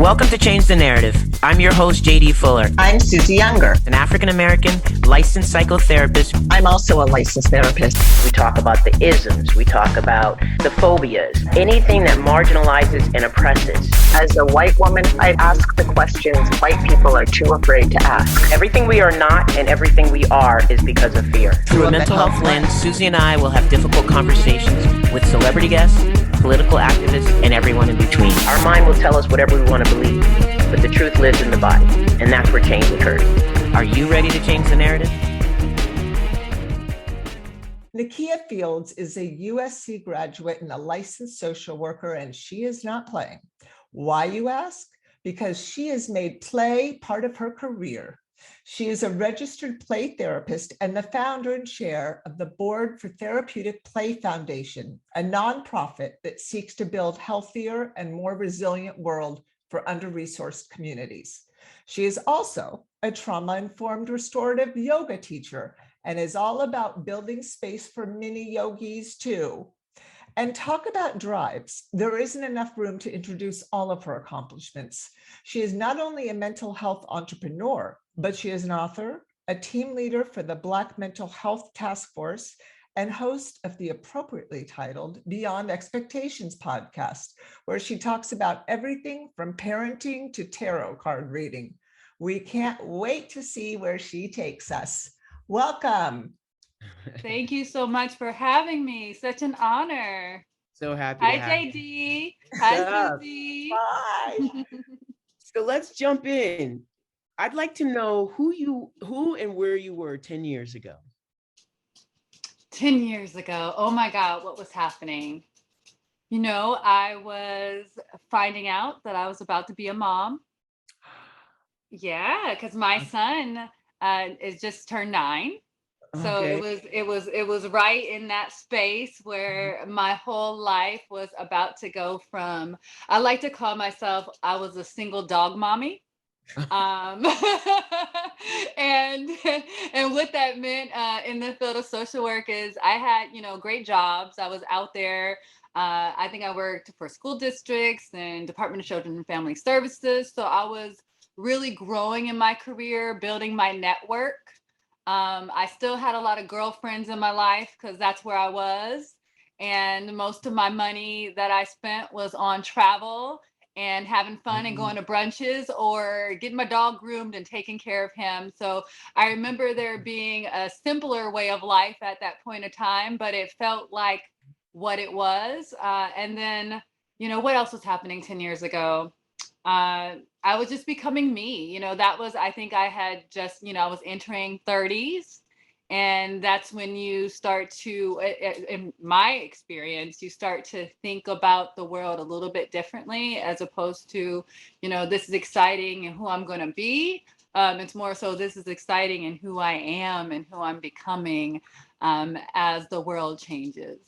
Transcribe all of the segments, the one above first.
Welcome to Change the Narrative. I'm your host, JD Fuller. I'm Susie Younger, an African-American licensed psychotherapist. I'm also a licensed therapist. We talk about the isms. We talk about the phobias, anything that marginalizes and oppresses. As a white woman, I ask the questions white people are too afraid to ask. Everything we are not and everything we are is because of fear. Through a mental health lens, Susie and I will have difficult conversations with celebrity guests, political activists, and everyone in between. Our mind will tell us whatever we want to believe, but the truth lives in the body, and that's where change occurs. Are you ready to change the narrative? Nakeya Fields is a USC graduate and a licensed social worker, and she is not playing. Why, you ask? Because she has made play part of her career. She is a registered play therapist and the founder and chair of the Board for Therapeutic Play Foundation, a nonprofit that seeks to build healthier and more resilient world for under-resourced communities. She is also a trauma-informed restorative yoga teacher and is all about building space for mini yogis too. And talk about drives. There isn't enough room to introduce all of her accomplishments. She is not only a mental health entrepreneur, but she is an author, a team leader for the Black Mental Health Task Force, and host of the appropriately titled Beyond Expectations podcast, where she talks about everything from parenting to tarot card reading. We can't wait to see where she takes us. Welcome. Thank you so much for having me. Such an honor. So happy. Hi, JD. Hi, Susie. Bye. So let's jump in. I'd like to know who and where you were 10 years ago. 10 years ago. Oh my God, what was happening? You know, I was finding out that I was about to be a mom. Yeah, because my son is just turned 9. So Okay. it was right in that space where my whole life was about to go from, I like to call myself, I was a single dog mommy. And what that meant in the field of social work is I had, great jobs. I was out there. I think I worked for school districts and Department of Children and Family Services. So I was really growing in my career, building my network. I still had a lot of girlfriends in my life because that's where I was. And most of my money that I spent was on travel and having fun and going to brunches or getting my dog groomed and taking care of him. So I remember there being a simpler way of life at that point of time, but it felt like what it was. And then, what else was happening 10 years ago? I was just becoming me, that was, I think I had just, I was entering 30s. And that's when you start to, in my experience, you start to think about the world a little bit differently, as opposed to, this is exciting and who I'm going to be. It's more so this is exciting and who I am and who I'm becoming as the world changes.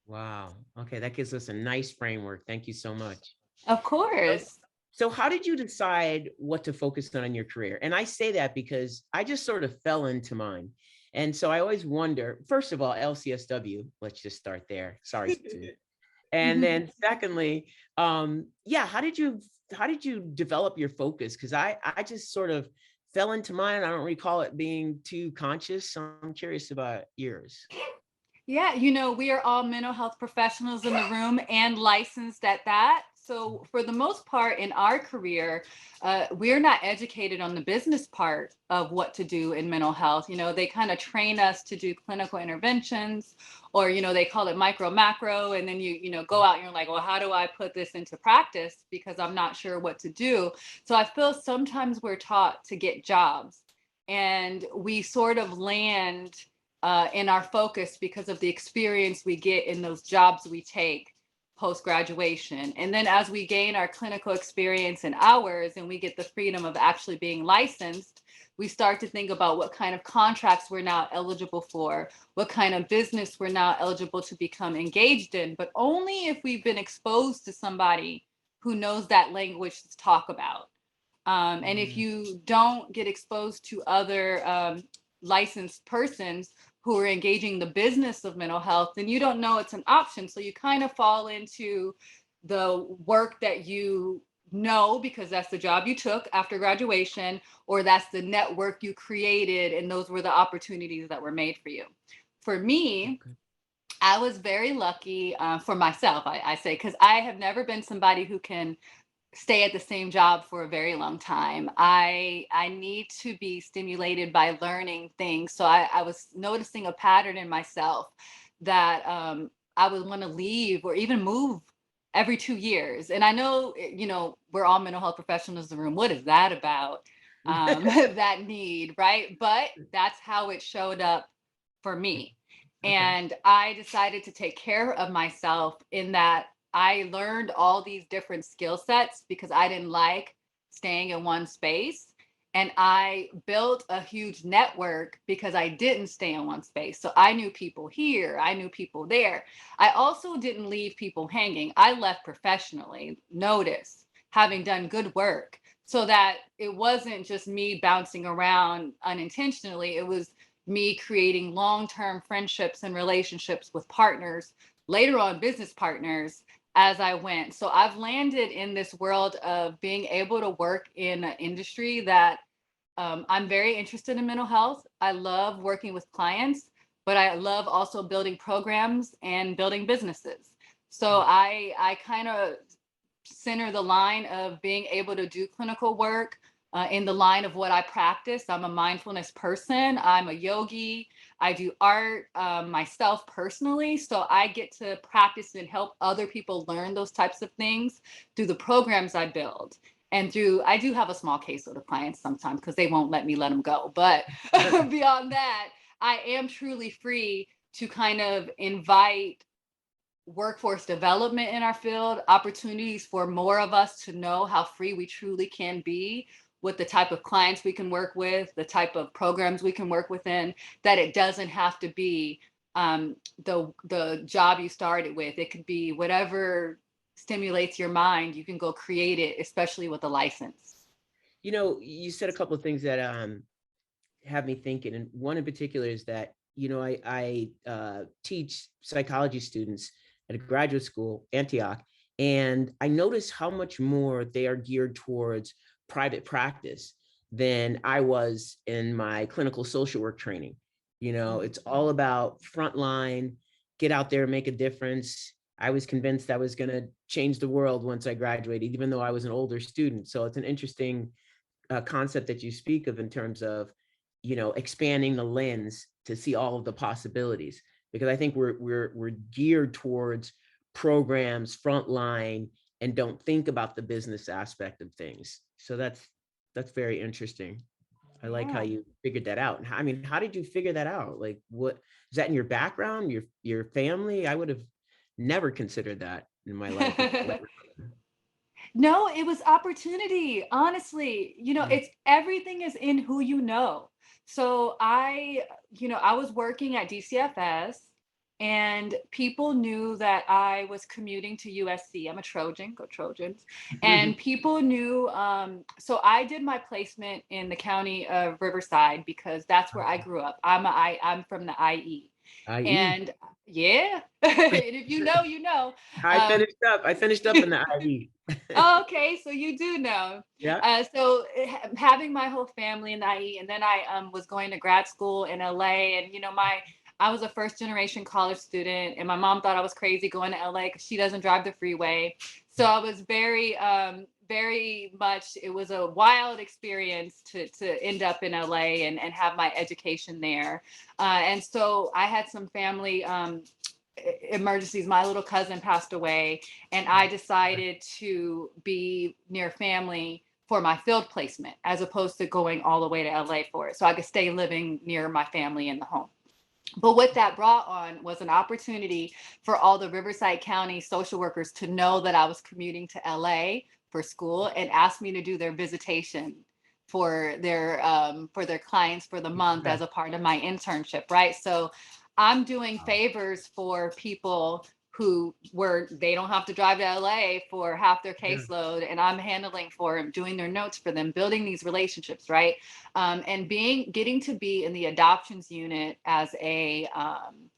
Wow. Okay, that gives us a nice framework. Thank you so much. Of course. So how did you decide what to focus on in your career? And I say that because I just sort of fell into mine. And so I always wonder, first of all, LCSW, let's just start there. Sorry. And then secondly, how did you develop your focus? Because I just sort of fell into mine. I don't recall it being too conscious. So I'm curious about yours. Yeah, we are all mental health professionals in the room and licensed at that. So for the most part in our career, we're not educated on the business part of what to do in mental health. They kind of train us to do clinical interventions, or, they call it micro macro. And then you go out and you're like, well, how do I put this into practice? Because I'm not sure what to do. So I feel sometimes we're taught to get jobs and we sort of land in our focus because of the experience we get in those jobs we take post-graduation. And then as we gain our clinical experience and hours and we get the freedom of actually being licensed, we start to think about what kind of contracts we're now eligible for, what kind of business we're now eligible to become engaged in, but only if we've been exposed to somebody who knows that language to talk about. And if you don't get exposed to other licensed persons who are engaging the business of mental health, then you don't know it's an option. So you kind of fall into the work that you No, because that's the job you took after graduation, or that's the network you created, and those were the opportunities that were made for you. For me, Okay. I was very lucky for myself, I say, because I have never been somebody who can stay at the same job for a very long time. I need to be stimulated by learning things. So I was noticing a pattern in myself that I would want to leave or even move every 2 years. And I know, we're all mental health professionals in the room. What is that about? That need, right? But that's how it showed up for me. Okay. And I decided to take care of myself in that I learned all these different skill sets because I didn't like staying in one space. And I built a huge network because I didn't stay in one space. So I knew people here, I knew people there. I also didn't leave people hanging. I left professionally, notice, having done good work, so that it wasn't just me bouncing around unintentionally. It was me creating long-term friendships and relationships with partners, later on business partners, as I went. So I've landed in this world of being able to work in an industry that I'm very interested in mental health. I love working with clients, but I love also building programs and building businesses. So I kind of center the line of being able to do clinical work in the line of what I practice. I'm a mindfulness person. I'm a yogi. I do art myself personally. So I get to practice and help other people learn those types of things through the programs I build. And I do have a small caseload of clients sometimes because they won't let me let them go. But beyond that, I am truly free to kind of invite workforce development in our field, opportunities for more of us to know how free we truly can be with the type of clients we can work with, the type of programs we can work within, that it doesn't have to be the job you started with. It could be whatever stimulates your mind. You can go create it, especially with a license. You said a couple of things that have me thinking, and one in particular is that I teach psychology students at a graduate school, Antioch, and I notice how much more they are geared towards private practice than I was in my clinical social work training. It's all about frontline, get out there, make a difference. I was convinced I was going to change the world once I graduated, even though I was an older student. So it's an interesting concept that you speak of in terms of, expanding the lens to see all of the possibilities, because I think we're geared towards programs, frontline, and don't think about the business aspect of things. So that's very interesting. I like how Yeah. you figured that out. And how did you figure that out? Like, what is that in your background, your family? I would have never considered that in my life. No, it was opportunity. Honestly, it's everything is in who you know. So I was working at DCFS and people knew that I was commuting to USC. I'm a Trojan, go Trojans. And people knew, so I did my placement in the county of Riverside because that's where I grew up. I'm from the IE. IE. And yeah, and if you know, you know. I Um, finished up in the IE. Oh, okay, so you do know. Yeah. Having my whole family in the IE, and then I was going to grad school in LA, and I was a first generation college student, and my mom thought I was crazy going to LA because she doesn't drive the freeway. So I was very much. It was a wild experience to end up in LA and have my education there, and so I had some family emergencies. My little cousin passed away, and I decided to be near family for my field placement as opposed to going all the way to LA for it, so I could stay living near my family in the home. But what that brought on was an opportunity for all the Riverside County social workers to know that I was commuting to LA for school and asked me to do their visitation for their clients for the month as a part of my internship, right? So I'm doing favors for people who they don't have to drive to LA for half their caseload, and I'm handling for them, doing their notes for them, building these relationships, right? And getting to be in the adoptions unit as a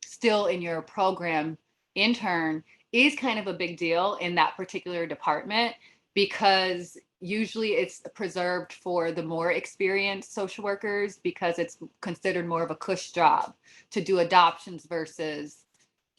still in your program intern is kind of a big deal in that particular department. because usually it's preserved for the more experienced social workers because it's considered more of a cush job to do adoptions versus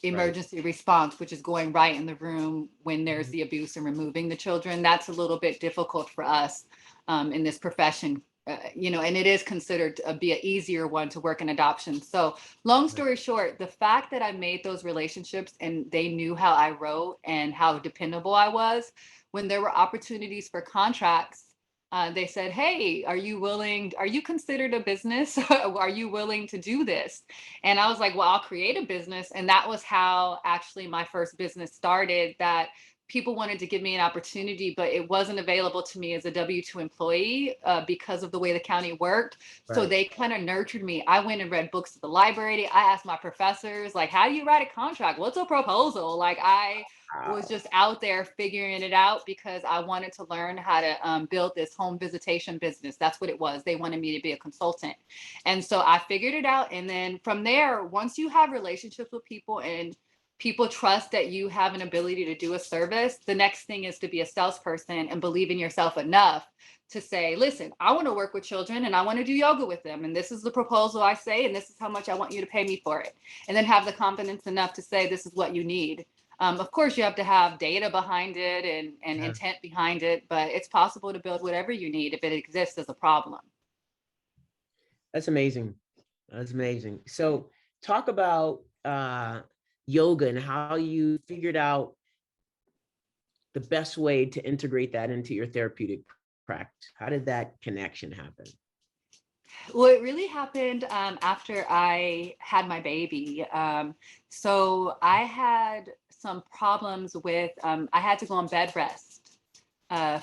emergency response, which is going right in the room when there's the abuse and removing the children. That's a little bit difficult for us in this profession, and it is considered to be an easier one to work in adoption. So long story short, the fact that I made those relationships and they knew how I wrote and how dependable I was, when there were opportunities for contracts, they said, hey, are you considered a business? Are you willing to do this? And I was like, well, I'll create a business. And that was how actually my first business started, that people wanted to give me an opportunity, but it wasn't available to me as a W-2 employee because of the way the county worked. Right. So they kind of nurtured me. I went and read books at the library. I asked my professors, like, how do you write a contract? What's a proposal? Like, I was just out there figuring it out because I wanted to learn how to build this home visitation business. That's what it was. They wanted me to be a consultant. And so I figured it out. And then from there, once you have relationships with people and people trust that you have an ability to do a service, the next thing is to be a salesperson and believe in yourself enough to say, listen, I want to work with children and I want to do yoga with them. And this is the proposal I say, and this is how much I want you to pay me for it. And then have the confidence enough to say, this is what you need. Of course, you have to have data behind it and intent behind it, but it's possible to build whatever you need if it exists as a problem. That's amazing. That's amazing. So talk about yoga and how you figured out the best way to integrate that into your therapeutic practice. How did that connection happen? Well, it really happened after I had my baby. So I had some problems with, I had to go on bed rest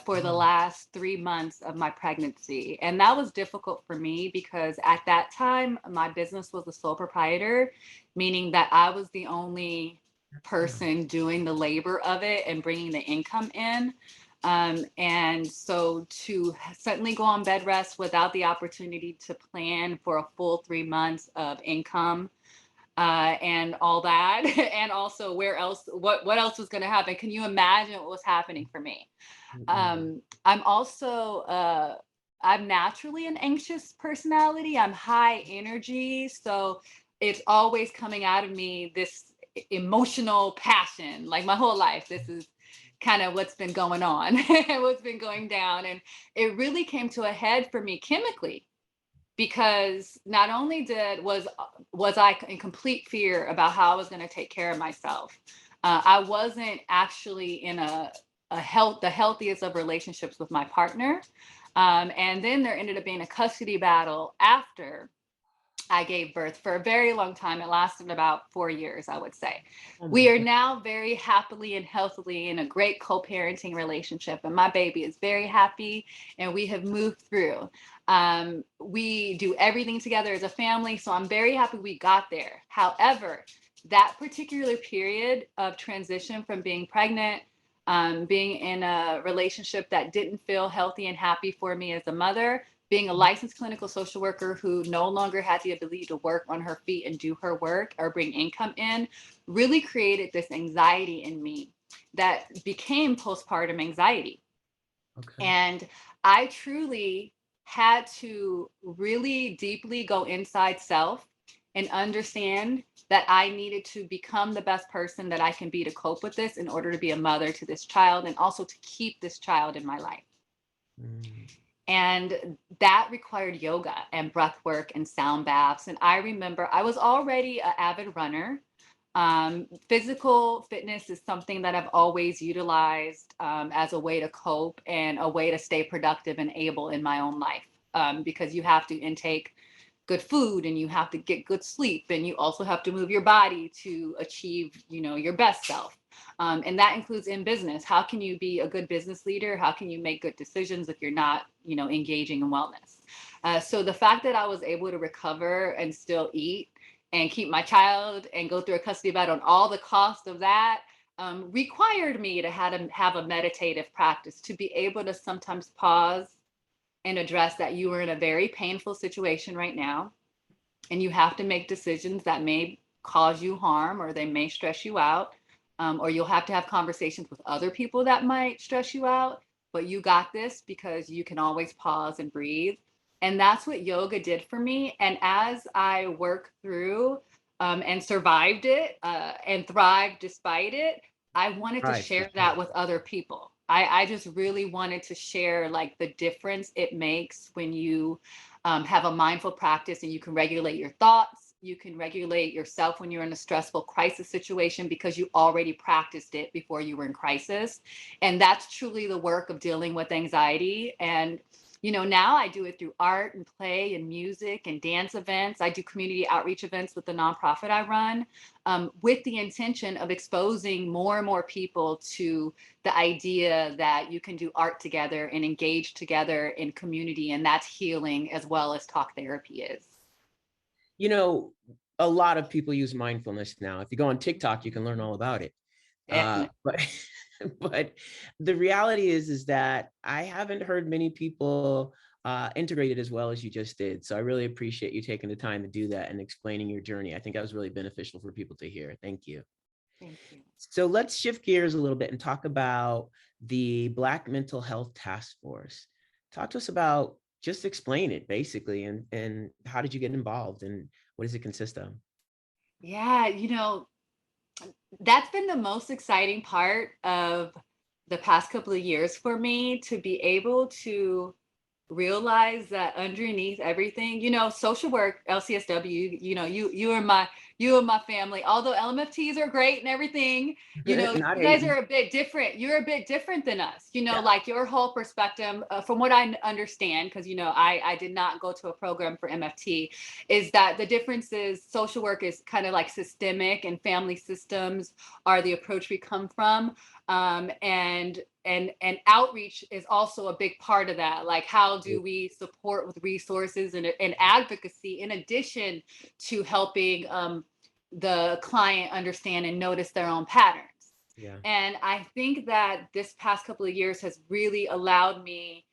for the last 3 months of my pregnancy. And that was difficult for me because at that time, my business was a sole proprietor, meaning that I was the only person doing the labor of it and bringing the income in. And so to suddenly go on bed rest without the opportunity to plan for a full 3 months of income and all that, and also what else was going to happen? Can you imagine what was happening for me? I'm also, I'm naturally an anxious personality. I'm high energy. So it's always coming out of me, this emotional passion, like my whole life. This is kind of what's been going on and what's been going down. And it really came to a head for me chemically, because not only was I in complete fear about how I was going to take care of myself, I wasn't actually in the healthiest of relationships with my partner. And then there ended up being a custody battle after I gave birth for a very long time. It lasted about 4 years, I would say. We are now very happily and healthily in a great co-parenting relationship, and my baby is very happy, and we have moved through. We do everything together as a family, so I'm very happy we got there. However, that particular period of transition from being pregnant, being in a relationship that didn't feel healthy and happy for me as a mother, being a licensed clinical social worker who no longer had the ability to work on her feet and do her work or bring income in, really created this anxiety in me that became postpartum anxiety. Okay. And I truly had to really deeply go inside self and understand that I needed to become the best person that I can be to cope with this in order to be a mother to this child and also to keep this child in my life. And that required yoga and breath work and sound baths. And I remember I was already an avid runner. Physical fitness is something that I've always utilized as a way to cope and a way to stay productive and able in my own life, because you have to intake good food and you have to get good sleep, and you also have to move your body to achieve, your best self. And that includes in business. How can you be a good business leader? How can you make good decisions if you're not, engaging in wellness? So the fact that I was able to recover and still eat and keep my child and go through a custody battle and all the cost of that required me to have a meditative practice, to be able to sometimes pause and address that you are in a very painful situation right now, and you have to make decisions that may cause you harm or they may stress you out. Or you'll have to have conversations with other people that might stress you out. but you got this because you can always pause and breathe. And that's what yoga did for me. And as I worked through and survived it and thrived despite it, I wanted to Right. share that with other people. I just really wanted to share like the difference it makes when you have a mindful practice and you can regulate your thoughts. You can regulate yourself when you're in a stressful crisis situation because you already practiced it before you were in crisis. And that's truly the work of dealing with anxiety. And now I do it through art and play and music and dance events. I do community outreach events with the nonprofit I run, with the intention of exposing more and more people to the idea that you can do art together and engage together in community. And that's healing as well as talk therapy is. You know, a lot of people use mindfulness now. If you go on TikTok, you can learn all about it. But but the reality is that I haven't heard many people integrate it as well as you just did. So I really appreciate you taking the time to do that and explaining your journey. I think that was really beneficial for people to hear. Thank you. Thank you. So let's shift gears a little bit and talk about the Black Mental Health Task Force. Talk to us about, just explain it basically, and how did you get involved and what does it consist of? Yeah, that's been the most exciting part of the past couple of years for me, to be able to realize that underneath everything, social work, LCSW, you and my family, although LMFTs are great and everything, you Not guys hating. are a bit different. You're a bit different than us, Yeah. like your whole perspective, from what I understand, because, I did not go to a program for MFT, is that the difference is social work is kind of like systemic and family systems are the approach we come from. And outreach is also a big part of that. Like, how do we support with resources and advocacy in addition to helping the client understand and notice their own patterns? Yeah. And I think that this past couple of years has really allowed me,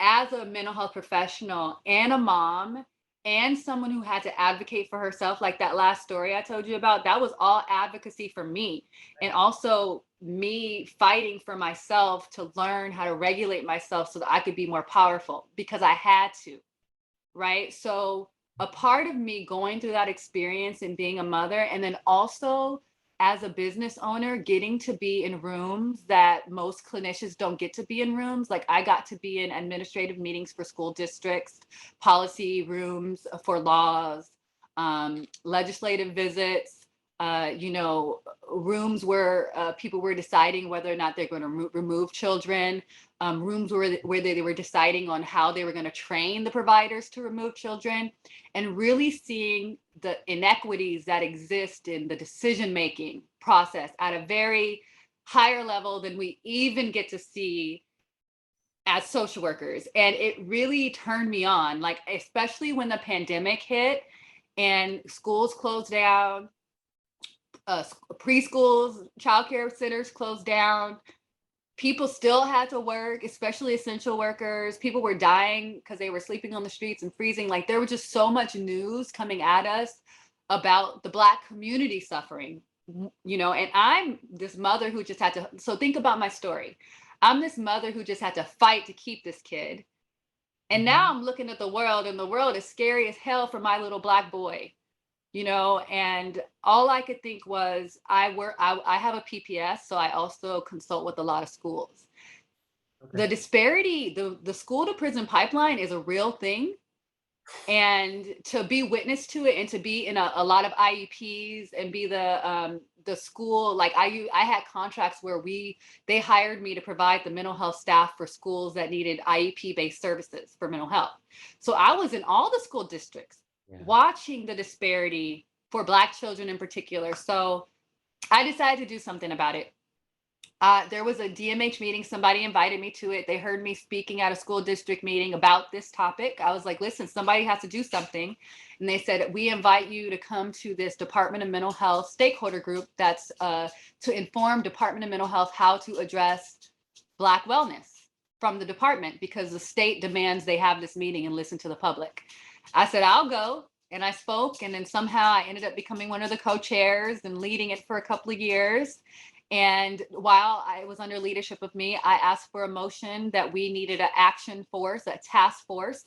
as a mental health professional and a mom and someone who had to advocate for herself, like that last story I told you about, that was all advocacy for me. And also me fighting for myself to learn how to regulate myself so that I could be more powerful, because I had to, right? So a part of me going through that experience and being a mother, and then also as a business owner, getting to be in rooms that most clinicians don't get to be in rooms. Like, I got to be in administrative meetings for school districts, policy rooms for laws, legislative visits, rooms where people were deciding whether or not they're going to remove children, rooms where they were deciding on how they were going to train the providers to remove children, and really seeing the inequities that exist in the decision-making process at a very higher level than we even get to see as social workers. And it really turned me on, like, especially when the pandemic hit and schools closed down, preschools, childcare centers closed down. People still had to work, especially essential workers. People were dying because they were sleeping on the streets and freezing. Like, there was just so much news coming at us about the Black community suffering, and I'm this mother who just had to, so think about my story. I'm this mother who just had to fight to keep this kid. And now I'm looking at the world, and the world is scary as hell for my little Black boy. And all I could think was, I have a PPS, so I also consult with a lot of schools. Okay. The disparity, the school to prison pipeline is a real thing. And to be witness to it, and to be in a lot of IEPs and be the school, like I had contracts where they hired me to provide the mental health staff for schools that needed IEP based services for mental health. So I was in all the school districts, watching the disparity for Black children in particular. So I decided to do something about it. There was a DMH meeting. Somebody invited me to it. They heard me speaking at a school district meeting about this topic. I was like, listen, somebody has to do something. And they said, we invite you to come to this Department of Mental Health stakeholder group that's to inform Department of Mental Health how to address Black wellness from the department, because the state demands they have this meeting and listen to the public. I said, I'll go. And I spoke, and then somehow I ended up becoming one of the co-chairs and leading it for a couple of years. And while I was under leadership of me, I asked for a motion that we needed an action force, a task force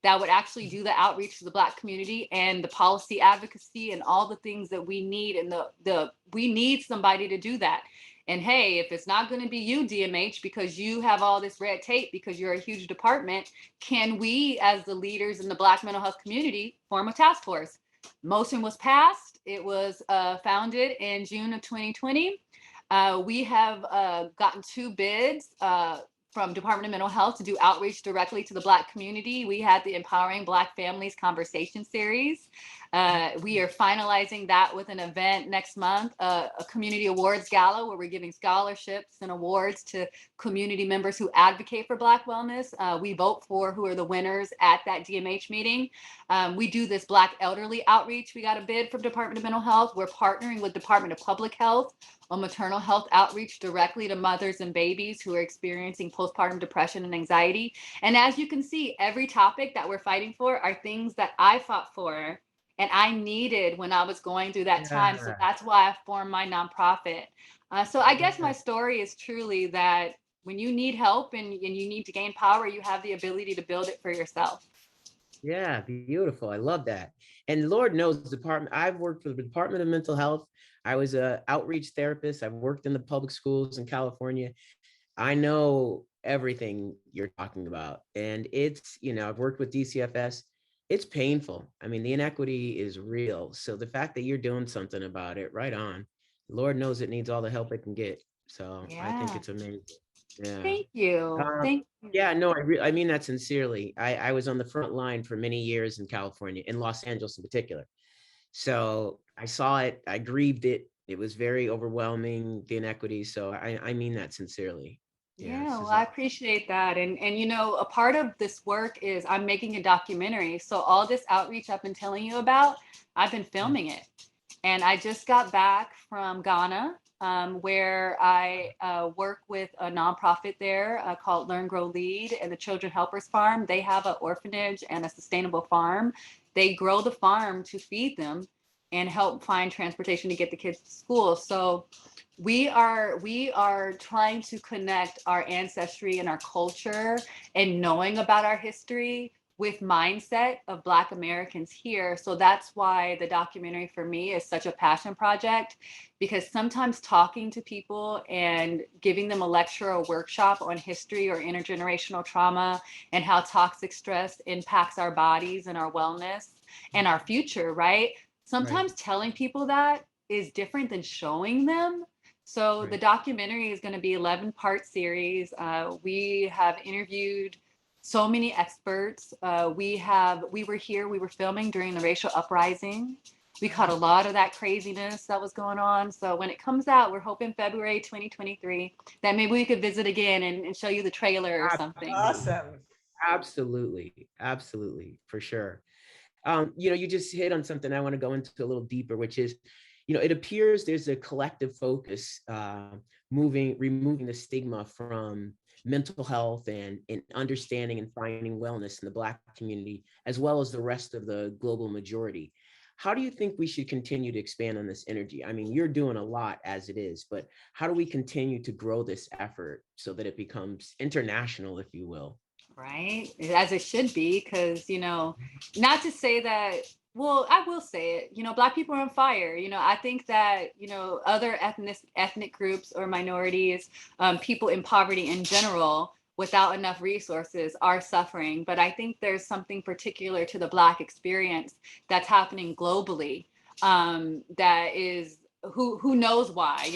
that would actually do the outreach to the Black community and the policy advocacy and all the things that we need. And we need somebody to do that. And hey, if it's not going to be you, DMH, because you have all this red tape, because you're a huge department, can we, as the leaders in the Black mental health community, form a task force? Motion was passed. It was founded in June of 2020. We have gotten 2 bids from Department of Mental Health to do outreach directly to the Black community. We had the Empowering Black Families Conversation Series. We are finalizing that with an event next month, a community awards gala where we're giving scholarships and awards to community members who advocate for Black wellness. We vote for who are the winners at that DMH meeting. We do this Black elderly outreach. We got a bid from Department of Mental Health. We're partnering with Department of Public Health on maternal health outreach directly to mothers and babies who are experiencing postpartum depression and anxiety. And as you can see, every topic that we're fighting for are things that I fought for and I needed when I was going through that time. So that's why I formed my nonprofit. So I guess my story is truly that when you need help and you need to gain power, you have the ability to build it for yourself. Yeah, beautiful. I love that. And Lord knows I've worked for the Department of Mental Health. I was an outreach therapist. I've worked in the public schools in California. I know everything you're talking about. And it's, I've worked with DCFS. It's painful. I mean, the inequity is real. So the fact that you're doing something about it, right on. Lord knows it needs all the help it can get. So I think it's amazing. Yeah. Thank you. Thank you. Yeah, no, I mean that sincerely. I was on the front line for many years in California, in Los Angeles in particular. So I saw it, I grieved it. It was very overwhelming, the inequity. So I mean that sincerely. Yeah, well, I appreciate that. And a part of this work is I'm making a documentary. So all this outreach I've been telling you about, I've been filming it. And I just got back from Ghana, where I work with a nonprofit there called Learn, Grow, Lead and the Children Helpers Farm. They have an orphanage and a sustainable farm. They grow the farm to feed them and help find transportation to get the kids to school. So we are trying to connect our ancestry and our culture and knowing about our history with mindset of Black Americans here. So that's why the documentary for me is such a passion project, because sometimes talking to people and giving them a lecture or workshop on history or intergenerational trauma and how toxic stress impacts our bodies and our wellness and our future, right? Sometimes telling people that is different than showing them. So the documentary is going to be 11-part series. We have interviewed so many experts. We were filming during the racial uprising. We caught a lot of that craziness that was going on. So when it comes out, we're hoping February 2023, that maybe we could visit again and show you the trailer or something. Awesome. Absolutely. Absolutely. For sure. You just hit on something I want to go into a little deeper, which is, it appears there's a collective focus, removing the stigma from mental health and understanding and finding wellness in the Black community, as well as the rest of the global majority. How do you think we should continue to expand on this energy? I mean, you're doing a lot as it is, but how do we continue to grow this effort so that it becomes international, if you will? Right, as it should be, because, not to say that, well, I will say it, Black people are on fire. I think that, other ethnic groups or minorities, people in poverty in general, without enough resources are suffering. But I think there's something particular to the Black experience that's happening globally, that is, who knows why,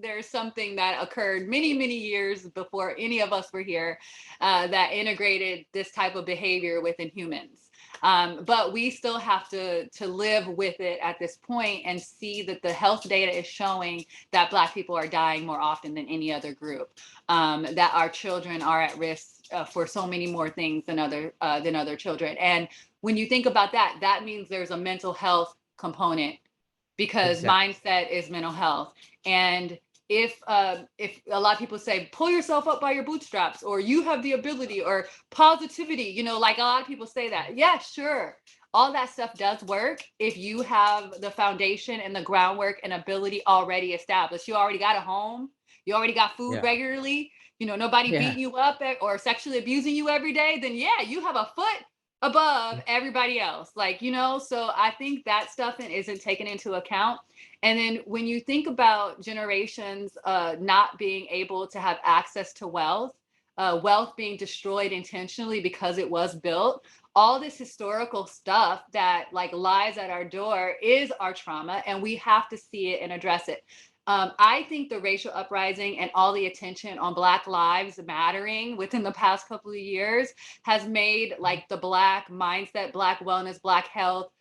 there's something that occurred many years before any of us were here, that integrated this type of behavior within humans. But we still have to live with it at this point and see that the health data is showing that Black people are dying more often than any other group, that our children are at risk for so many more things than other children. And when you think about that, that means there's a mental health component, because mindset is mental health. And if a lot of people say, pull yourself up by your bootstraps, or you have the ability, or positivity, like a lot of people say that. Yeah, sure. all that stuff does work if you have the foundation and the groundwork and ability already established. You already got a home, you already got food Yeah. regularly, nobody Yeah. beating you up or sexually abusing you every day, then yeah, you have a foot above everybody else. So I think that stuff isn't taken into account. And then when you think about generations not being able to have access to wealth, wealth being destroyed intentionally because it was built, all this historical stuff that lies at our door is our trauma, and we have to see it and address it. I think the racial uprising and all the attention on Black lives mattering within the past couple of years has made the Black mindset, Black wellness, Black health,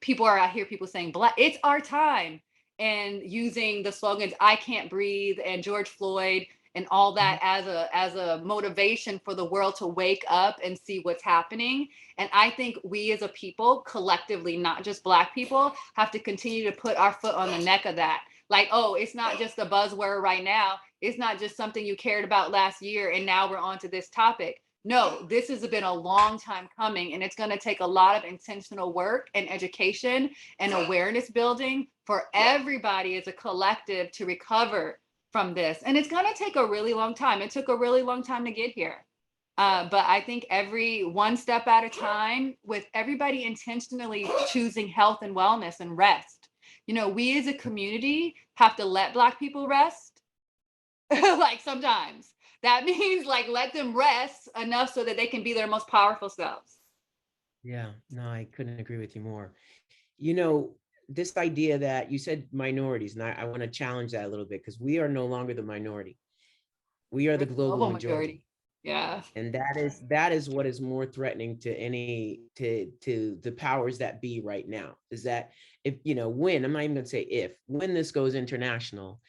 people are out here, people saying Black, it's our time, and using the slogans "I can't breathe" and George Floyd and all that as a motivation for the world to wake up and see what's happening. And I think we as a people collectively, not just Black people, have to continue to put our foot on the neck of that. Oh, it's not just a buzzword right now. It's not just something you cared about last year and now we're on to this topic. No, this has been a long time coming, and it's going to take a lot of intentional work and education and awareness building for everybody as a collective to recover from this. And it's going to take a really long time. It took a really long time to get here. But I think every one step at a time, with everybody intentionally choosing health and wellness and rest. We as a community have to let Black people rest. Sometimes that means let them rest enough so that they can be their most powerful selves. Yeah, no, I couldn't agree with you more. This idea that you said minorities, and I want to challenge that a little bit, because we are no longer the minority. We are the global majority. Yeah. And that is what is more threatening to to the powers that be right now, is that if, when, I'm not even going to say when this goes international,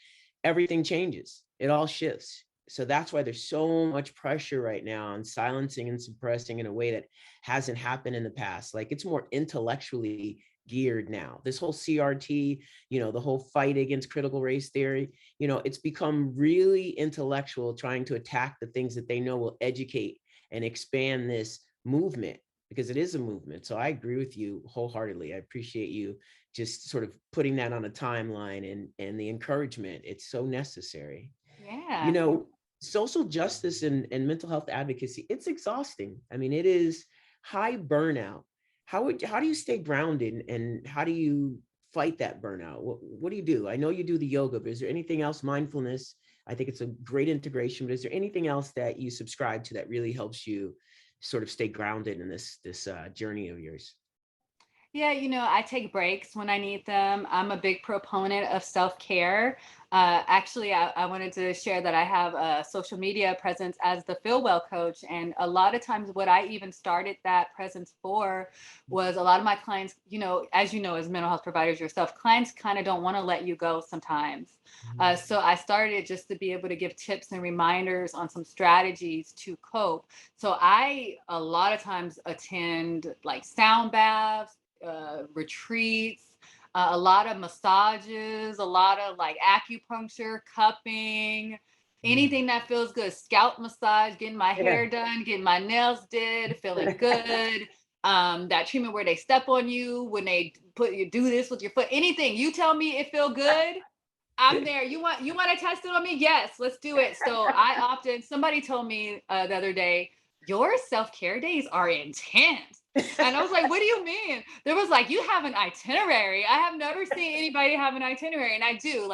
everything changes. It all shifts. So that's why there's so much pressure right now on silencing and suppressing in a way that hasn't happened in the past. It's more intellectually geared now. This whole CRT, the whole fight against critical race theory, it's become really intellectual, trying to attack the things that they know will educate and expand this movement, because it is a movement. So I agree with you wholeheartedly. I appreciate you just sort of putting that on a timeline and the encouragement. It's so necessary. Yeah. Social justice and mental health advocacy, it's exhausting. I mean, it is high burnout. How do you stay grounded, and how do you fight that burnout? What do you do? I know you do the yoga, but is there anything else? Mindfulness, I think it's a great integration, but is there anything else that you subscribe to that really helps you sort of stay grounded in this journey of yours? Yeah, I take breaks when I need them. I'm a big proponent of self-care. Actually, I wanted to share that I have a social media presence as the Feel Well coach. And a lot of times what I even started that presence for was, a lot of my clients, as as mental health providers yourself, clients kind of don't want to let you go sometimes. So I started just to be able to give tips and reminders on some strategies to cope. So I, a lot of times, attend sound baths, retreats, a lot of massages, a lot of acupuncture, cupping, anything that feels good, scalp massage, getting my hair done, getting my nails did, feeling good. That treatment where they step on you, when they do this with your foot, anything. You tell me it feel good, I'm there. You want to test it on me? Yes, let's do it. So somebody told me the other day, your self-care days are intense. And I was like, what do you mean? There was you have an itinerary. I have never seen anybody have an itinerary. And I do.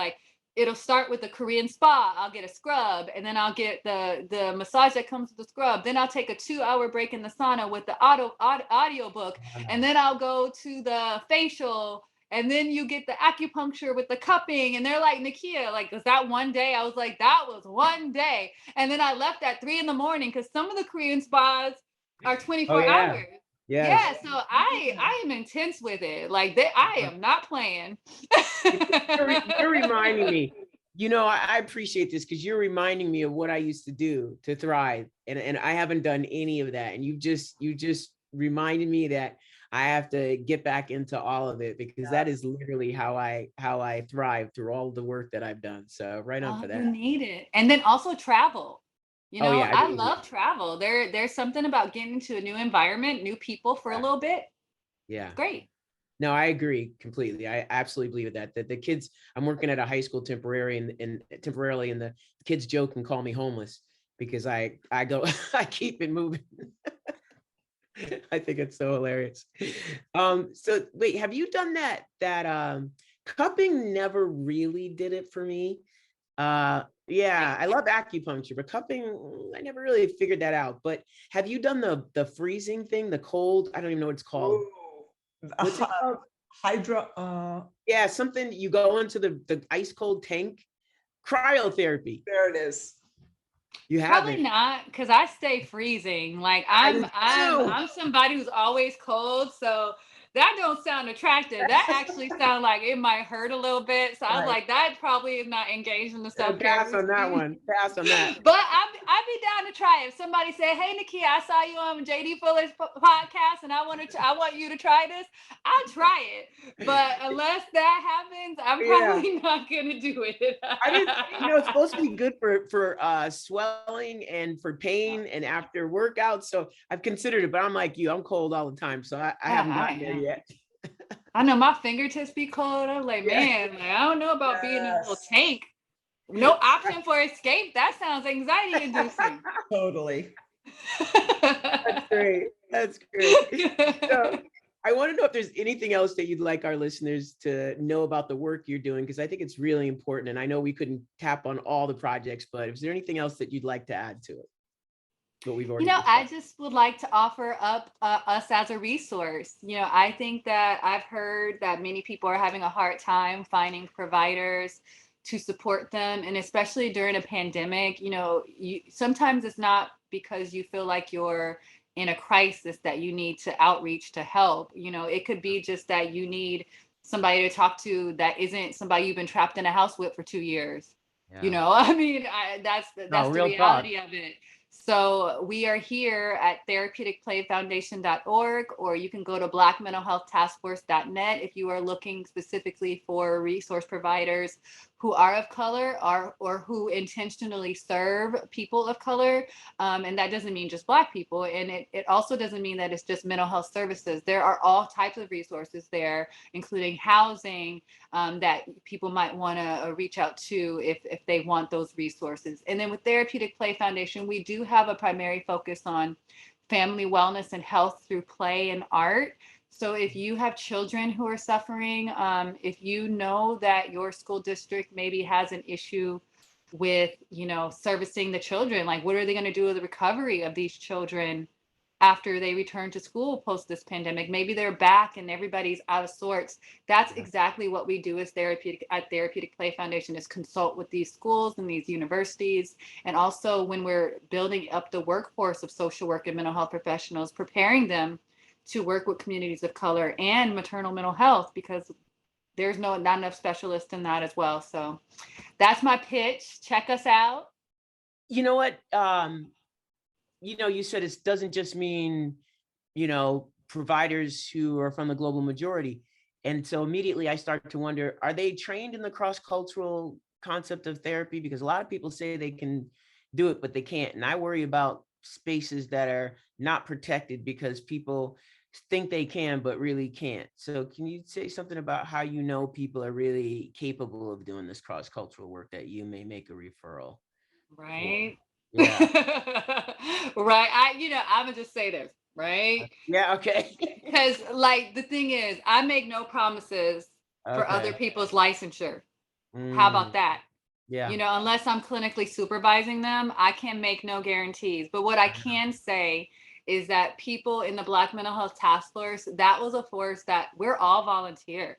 It'll start with the Korean spa. I'll get a scrub, and then I'll get the massage that comes with the scrub. Then I'll take a 2-hour break in the sauna with the audio book. And then I'll go to the facial. And then you get the acupuncture with the cupping. And they're like, Nakeya, was that one day? I was like, that was one day. And then I left at 3 a.m. because some of the Korean spas are 24 hours. Yes. Yeah, so I am intense with it. I am not playing. You're reminding me. I appreciate this, because you're reminding me of what I used to do to thrive, and I haven't done any of that. And you just reminded me that I have to get back into all of it, because that is literally how I thrive through all the work that I've done. So right on for that. You need it. And then also travel. You Oh know, yeah, I I believe it. love travel. There's something about getting into a new environment, new people for a Yeah. little bit. Yeah. Great. No, I agree completely. I absolutely believe that. That the kids, I'm working at a high school temporarily, and the kids joke and call me homeless because I go I keep it moving. I think it's so hilarious. So wait, have you done that cupping never really did it for me. Yeah, I love acupuncture, but cupping, I never really figured that out. But have you done the freezing thing, the cold? I don't even know what it's called. Ooh, What's it called? hydro, Yeah, something you go into the ice cold tank. Cryotherapy. there it is. You Probably haven't. not, because I stay freezing. Like I I'm do I'm too. I'm somebody who's always cold. So that don't sound attractive. That actually sounds like it might hurt a little bit. So I was Right. like, that probably is not engaged in the self-care Pass on that routine. one. Pass on that. But I'd be down to try it. If somebody said, "Hey, Nakeya, I saw you on JD Fuller's podcast, and I want you to try this," I'll try it. But unless that happens, I'm Yeah. probably not gonna do it. I didn't, it's supposed to be good for swelling and for pain and after workouts. So I've considered it, but I'm like you, I'm cold all the time. So I haven't I gotten there am. yet. I know my fingertips be cold. I'm like, Yeah. man, like, I don't know about being in a little Yes, tank. No option for escape. That sounds anxiety inducing. totally. That's great. That's great. So I want to know if there's anything else that you'd like our listeners to know about the work you're doing, because I think it's really important. And I know we couldn't tap on all the projects, but is there anything else that you'd like to add to it? What we've already I discussed. just would like to offer up us as a resource. I think that I've heard that many people are having a hard time finding providers to support them. And especially during a pandemic, sometimes it's not because you feel like you're in a crisis that you need to outreach to help. It could be just that you need somebody to talk to that isn't somebody you've been trapped in a house with for 2 years. Yeah. I mean, that's No, the real talk. reality of it. So we are here at therapeuticplayfoundation.org, or you can go to blackmentalhealthtaskforce.net if you are looking specifically for resource providers who are of color or who intentionally serve people of color. And that doesn't mean just Black people. And it also doesn't mean that it's just mental health services. There are all types of resources there, including housing, that people might want to reach out to if they want those resources. And then with Therapeutic Play Foundation, we do have a primary focus on family wellness and health through play and art. So if you have children who are suffering, if you know that your school district maybe has an issue with, servicing the children, like what are they going to do with the recovery of these children after they return to school post this pandemic? Maybe they're back and everybody's out of sorts. That's exactly what we do as Therapeutic Play Foundation, is consult with these schools and these universities. And also when we're building up the workforce of social work and mental health professionals, preparing them to work with communities of color and maternal mental health, because there's not enough specialists in that as well. So that's my pitch. Check us out. You know what? You said it doesn't just mean, providers who are from the global majority. And so immediately I start to wonder, are they trained in the cross-cultural concept of therapy? Because a lot of people say they can do it, but they can't. And I worry about spaces that are not protected because people think they can, but really can't. So can you say something about how people are really capable of doing this cross-cultural work that you may make a referral for? Right. Yeah. Right. I'm gonna just say this, right? Yeah. Okay. Because like the thing is, I make no promises for other Okay. people's licensure. How about Mm, that? yeah. Unless I'm clinically supervising them, I can make no guarantees. But what I can say is that people in the Black Mental Health Task Force, that was a force that we're all volunteers.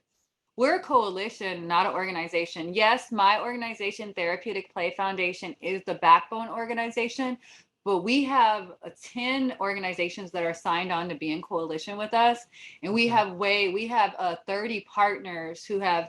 We're a coalition, not an organization. Yes, my organization, Therapeutic Play Foundation, is the backbone organization, but we have 10 organizations that are signed on to be in coalition with us. And we have 30 partners who were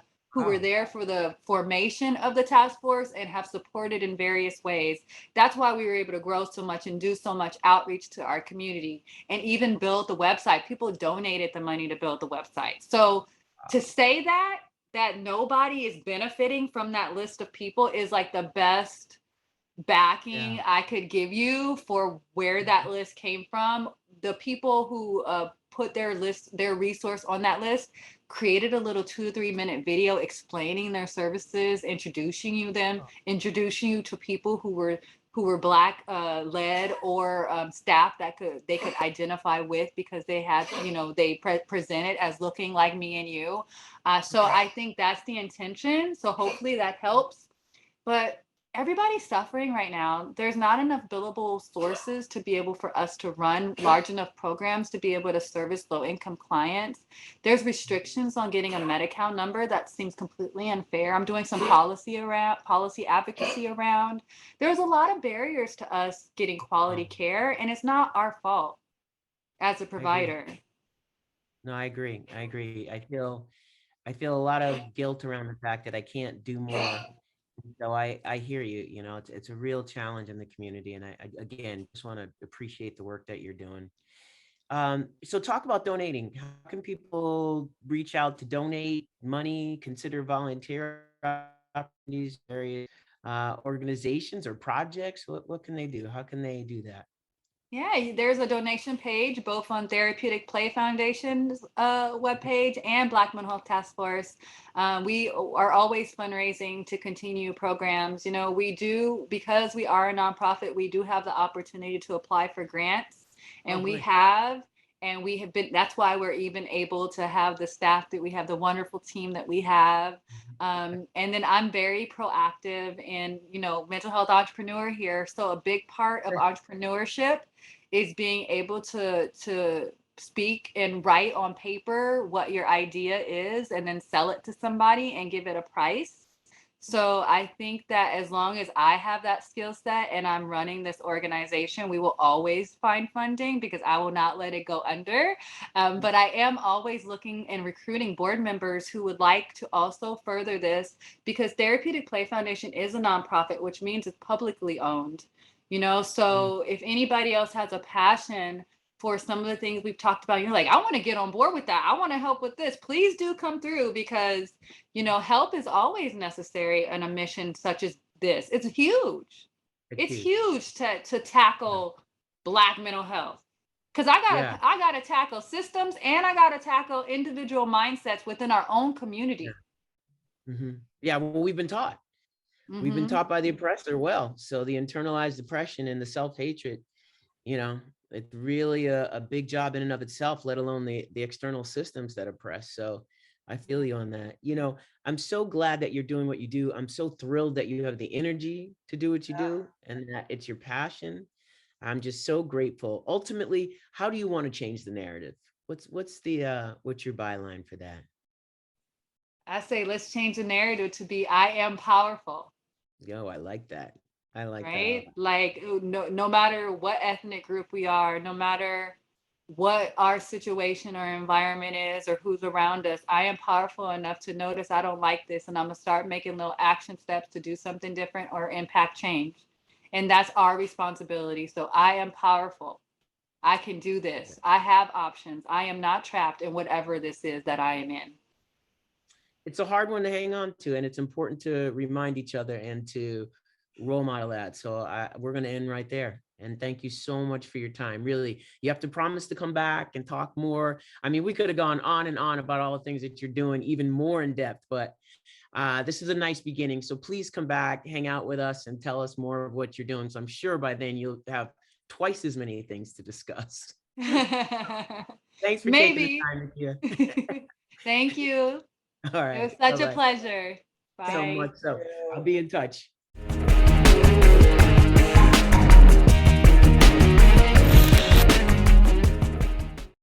Wow. there for the formation of the task force and have supported in various ways. That's why we were able to grow so much and do so much outreach to our community and even build the website. People donated the money to build the website. So to say that nobody is benefiting from that list of people is like the best backing I could give you for where that list came from, the people who put their resource on that list created a little 2 to 3 minute video explaining their services, introducing you to people who were Black led, or staff that they could identify with, because they had, they presented as looking like me and you. So I think that's the intention. So hopefully that helps. But everybody's suffering right now. There's not enough billable sources to be able for us to run large enough programs to be able to service low-income clients. There's restrictions on getting a Medi-Cal number that seems completely unfair. I'm doing some policy advocacy around. There's a lot of barriers to us getting quality care, and it's not our fault as a provider. No, I agree. I feel a lot of guilt around the fact that I can't do more. So I hear you. It's a real challenge in the community, and I again just want to appreciate the work that you're doing. So talk about donating. How can people reach out to donate money, consider volunteer opportunities, various organizations or projects? What can they do? How can they do that? Yeah, there's a donation page both on Therapeutic Play Foundation's webpage and Black Mental Health Task Force. We are always fundraising to continue programs. We do, because we are a nonprofit, we do have the opportunity to apply for grants, and we have been, that's why we're even able to have the staff that we have, the wonderful team that we have. And then I'm very proactive in, mental health entrepreneur here. So a big part of entrepreneurship is being able to speak and write on paper what your idea is, and then sell it to somebody and give it a price. So I think that as long as I have that skill set and I'm running this organization, we will always find funding, because I will not let it go under. But I am always looking and recruiting board members who would like to also further this, because Therapeutic Play Foundation is a nonprofit, which means it's publicly owned. So if anybody else has a passion for some of the things we've talked about, you're like, I want to get on board with that, I want to help with this, please do come through, because help is always necessary in a mission such as this. It's huge. It's huge to tackle Black mental health, because I gotta tackle systems, and I gotta tackle individual mindsets within our own community. Well, we've been taught. We've been taught by the oppressor. Well, so the internalized depression and the self-hatred, it's really a big job in and of itself, let alone the external systems that oppress. So I feel you on that. I'm so glad that you're doing what you do. I'm so thrilled that you have the energy to do what you do, and that it's your passion. I'm just so grateful. Ultimately, how do you want to change the narrative? What's your byline for that? I say, let's change the narrative to be, I am powerful. Yo, I like that. I like right? that. Like no matter what ethnic group we are, no matter what our situation or environment is or who's around us, I am powerful enough to notice I don't like this, and I'm gonna start making little action steps to do something different or impact change. And that's our responsibility. So I am powerful. I can do this. I have options. I am not trapped in whatever this is that I am in. It's a hard one to hang on to, and it's important to remind each other and to role model that. So we're going to end right there. And thank you so much for your time. Really, you have to promise to come back and talk more. I mean, we could have gone on and on about all the things that you're doing, even more in depth, but this is a nice beginning. So please come back, hang out with us, and tell us more of what you're doing. So I'm sure by then you'll have twice as many things to discuss. Thanks for taking the time, Nakeya. Thank you. All right. It was such a pleasure. Bye. So much so. I'll be in touch.